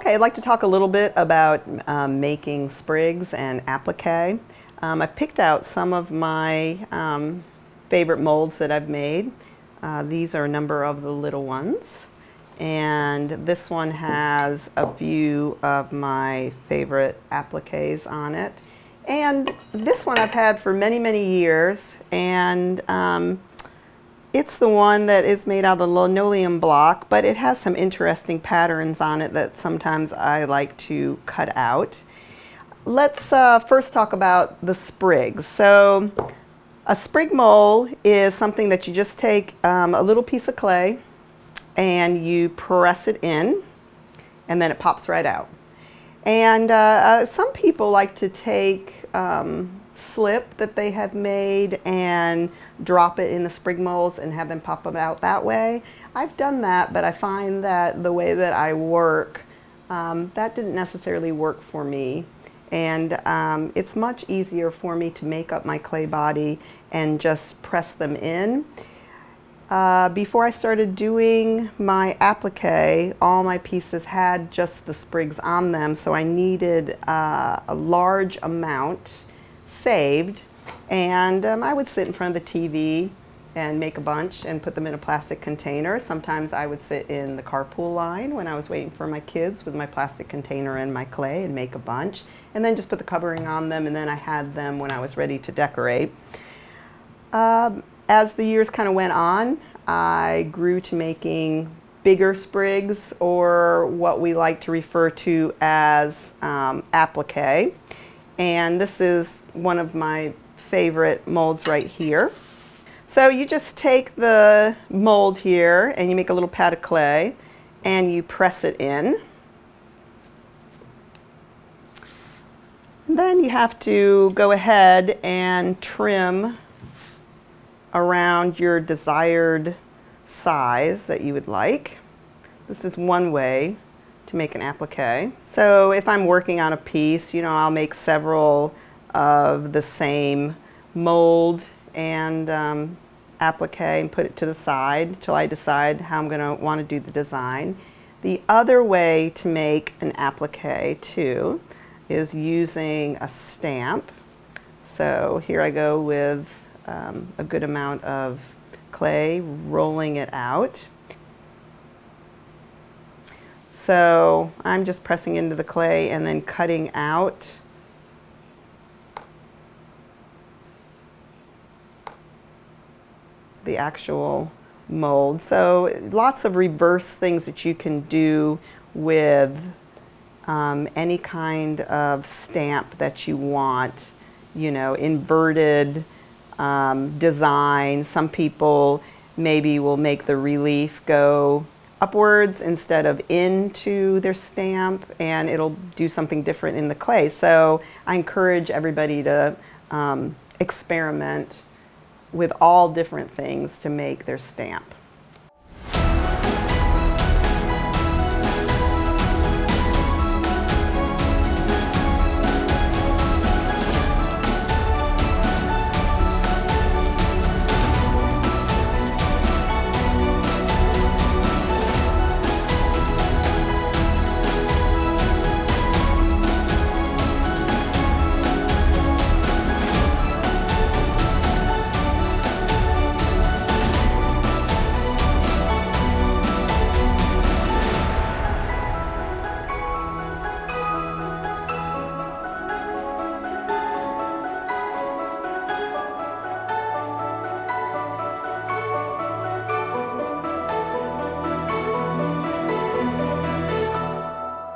Okay, I'd like to talk a little bit about making sprigs and applique. I picked out some of my favorite molds that I've made. These are a number of the little ones. And this one has a few of my favorite appliques on it. And this one I've had for many, many years. And it's the one that is made out of the linoleum block, but it has some interesting patterns on it that sometimes I like to cut out. Let's first talk about the sprigs. So a sprig mold is something that you just take a little piece of clay and you press it in, and then it pops right out. And some people like to take slip that they have made and drop it in the sprig molds and have them pop them out that way. I've done that, but I find that the way that I work, that didn't necessarily work for me. And it's much easier for me to make up my clay body and just press them in. Before I started doing my applique, all my pieces had just the sprigs on them, so I needed a large amount saved, and I would sit in front of the TV and make a bunch and put them in a plastic container. Sometimes I would sit in the carpool line when I was waiting for my kids with my plastic container and my clay and make a bunch, and then just put the covering on them, and then I had them when I was ready to decorate. As the years kind of went on, I grew to making bigger sprigs, or what we like to refer to as applique. And this is one of my favorite molds right here. So you just take the mold here and you make a little pad of clay and you press it in. And then you have to go ahead and trim around your desired size that you would like. This is one way to make an applique. So if I'm working on a piece, you know, I'll make several of the same mold and applique and put it to the side until I decide how I'm going to want to do the design. The other way to make an applique too is using a stamp. So here I go with a good amount of clay, rolling it out. So I'm just pressing into the clay and then cutting out the actual mold. So lots of reverse things that you can do with any kind of stamp that you want, you know, inverted design. Some people maybe will make the relief go upwards instead of into their stamp, and it'll do something different in the clay. So I encourage everybody to experiment with all different things to make their stamp.